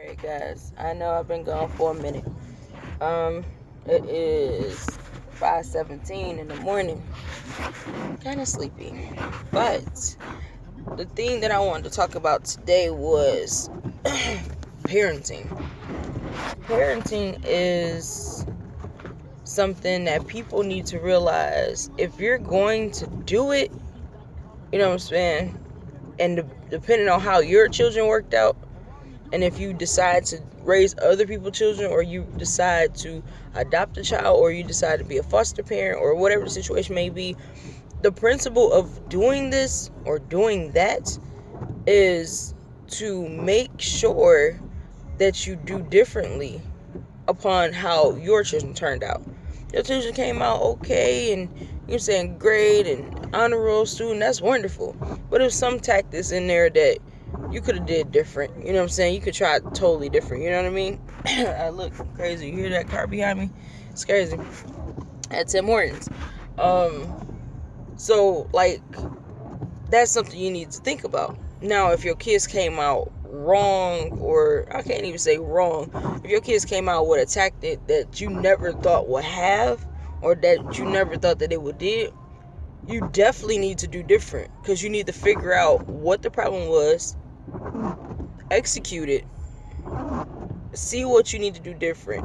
Alright guys, I know I've been gone for a minute. It is 5:17 in the morning. Kind of sleepy. But the thing that I wanted to talk about today was parenting. Parenting is something that people need to realize. If you're going to do it, you know what I'm saying? And depending on how your children worked out, and if you decide to raise other people's children, or you decide to adopt a child, or you decide to be a foster parent, or whatever the situation may be, the principle of doing this or doing that is to make sure that you do differently upon how your children turned out. Your children came out okay and you're saying great and honor roll student, that's wonderful. But there's some tactics in there that you could have did different. You know what I'm saying? You could try it totally different. You know what I mean? I look crazy. You hear that car behind me? It's crazy. At Tim Hortons. So like that's something you need to think about. Now, if your kids came out wrong, or I can't even say wrong, if your kids came out with a tactic that you never thought would have, or that you never thought that it would did, you definitely need to do different, because you need to figure out what the problem was, execute it, see what you need to do different,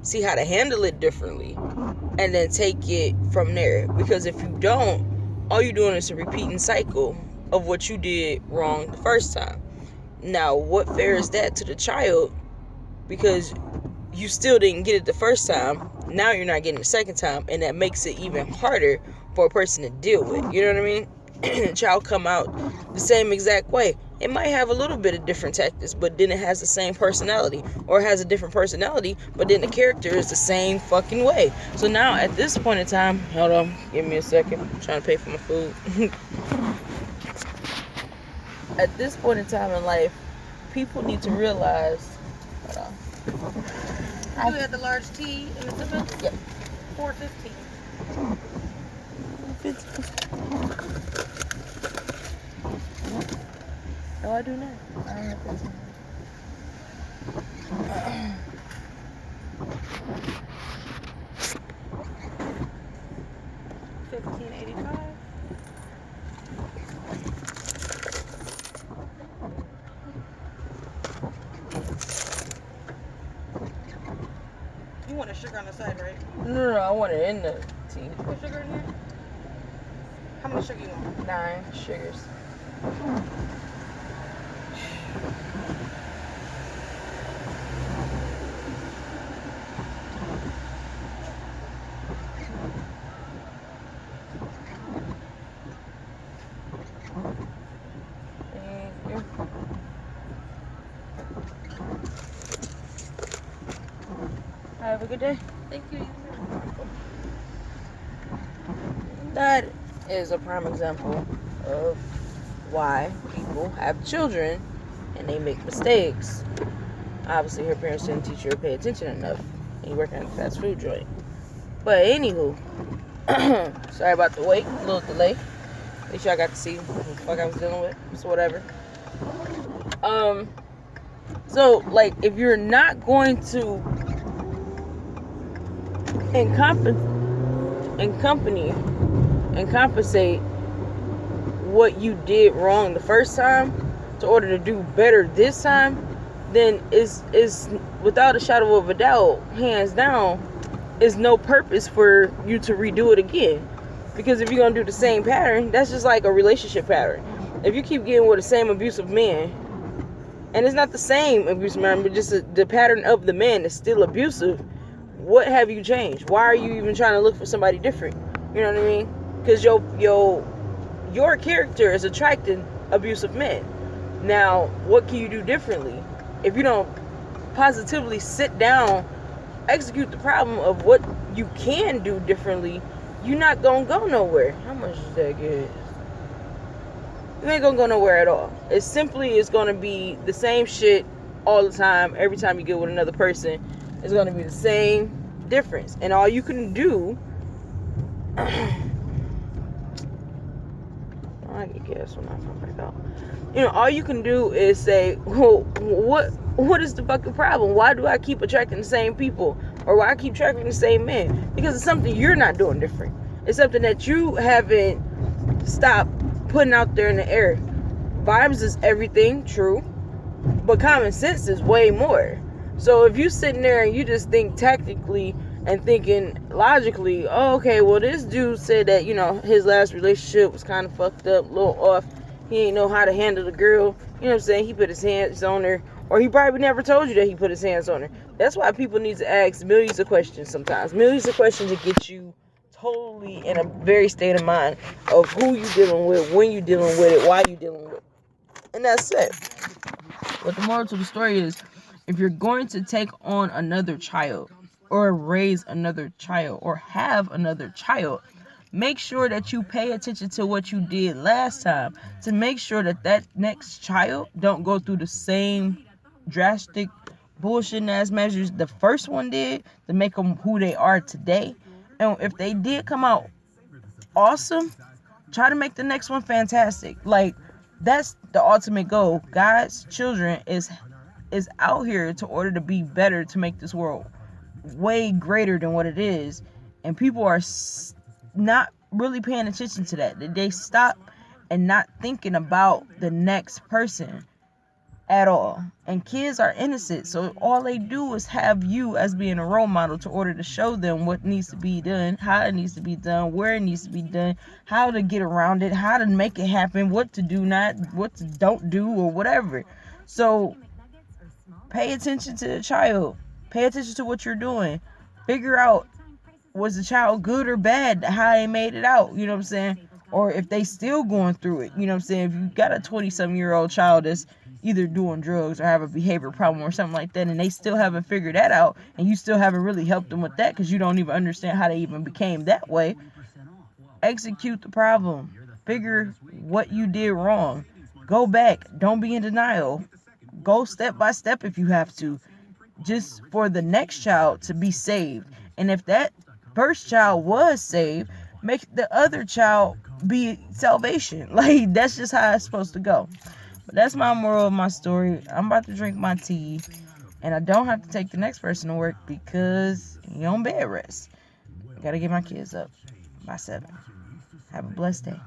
see how to handle it differently, and then take it from there. Because if you don't, all you're doing is a repeating cycle of what you did wrong the first time. Now, what fair is that to the child? Because you still didn't get it the first time. Now you're not getting it the second time, and that makes it even harder for a person to deal with. You know what I mean? The child come out the same exact way. It might have a little bit of different tactics, but then it has the same personality, or it has a different personality, but then the character is the same fucking way. So now at this point in time, hold on, give me a second. I'm trying to pay for my food. At this point in time in life, people need to realize. Hold on. You had the large tea in the sipping? Yep. $4.15. Oh, I do not. I don't have 15. $15.85. You want a sugar on the side, right? No, I want it in the tea. Put sugar in here? How much sugar you want? 9 sugars. Have a good day. Thank you. That is a prime example of why people have children and they make mistakes. Obviously, her parents didn't teach her to pay attention enough. And you working at a fast food joint. But anywho, sorry about the wait, a little delay. At least y'all got to see what the fuck I was dealing with. So whatever. So like, if you're not going to compensate what you did wrong the first time in order to do better this time, then is without a shadow of a doubt, hands down, is no purpose for you to redo it again. Because if you're gonna do the same pattern, that's just like a relationship pattern. If you keep getting with the same abusive man, and it's not the same abusive man, but just the pattern of the man is still abusive, what have you changed? Why are you even trying to look for somebody different? You know what I mean? Because your character is attracting abusive men. Now, what can you do differently? If you don't positively sit down, execute the problem of what you can do differently, you're not gonna go nowhere. How much is that gas? You ain't gonna go nowhere at all. It simply is gonna be the same shit all the time. Every time you get with another person, it's gonna be the same difference. And all you can do, I get gas when I come back out. You know, all you can do is say, well, what is the fucking problem? Why do I keep attracting the same people? Or why I keep attracting the same men? Because it's something you're not doing different. It's something that you haven't stopped putting out there in the air. Vibes is everything, true. But common sense is way more. So if you sitting there and you just think tactically and thinking logically, oh, okay, well, this dude said that, his last relationship was kind of fucked up, a little off. He ain't know how to handle the girl. You know what I'm saying? He put his hands on her. Or he probably never told you that he put his hands on her. That's why people need to ask millions of questions sometimes. Millions of questions to get you totally in a very state of mind of who you dealing with, when you dealing with it, why you dealing with it. And that's it. But the moral to the story is, if you're going to take on another child or raise another child or have another child, make sure that you pay attention to what you did last time to make sure that that next child don't go through the same drastic bullshit ass measures the first one did to make them who they are today. And if they did come out awesome, try to make the next one fantastic. Like, that's the ultimate goal. God's children is out here to order to be better, to make this world way greater than what it is. And people are not really paying attention to that. They stop and not thinking about the next person at all. And kids are innocent, so all they do is have you as being a role model to order to show them what needs to be done, how it needs to be done, where it needs to be done, how to get around it, how to make it happen, what to do, not what to don't do, or whatever. So pay attention to the child. Pay attention to what you're doing. Figure out, was the child good or bad, how they made it out, you know what I'm saying? Or if they still going through it, you know what I'm saying? If you got a 20-something-year-old child that's either doing drugs or have a behavior problem or something like that, and they still haven't figured that out, and you still haven't really helped them with that because you don't even understand how they even became that way, execute the problem. Figure what you did wrong. Go back. Don't be in denial. Go step by step if you have to, just for the next child to be saved. And if that first child was saved, make the other child be salvation. Like, that's just how it's supposed to go. But that's my moral of my story. I'm about to drink my tea, and I don't have to take the next person to work because you're on bed rest. I gotta get my kids up by 7. Have a blessed day.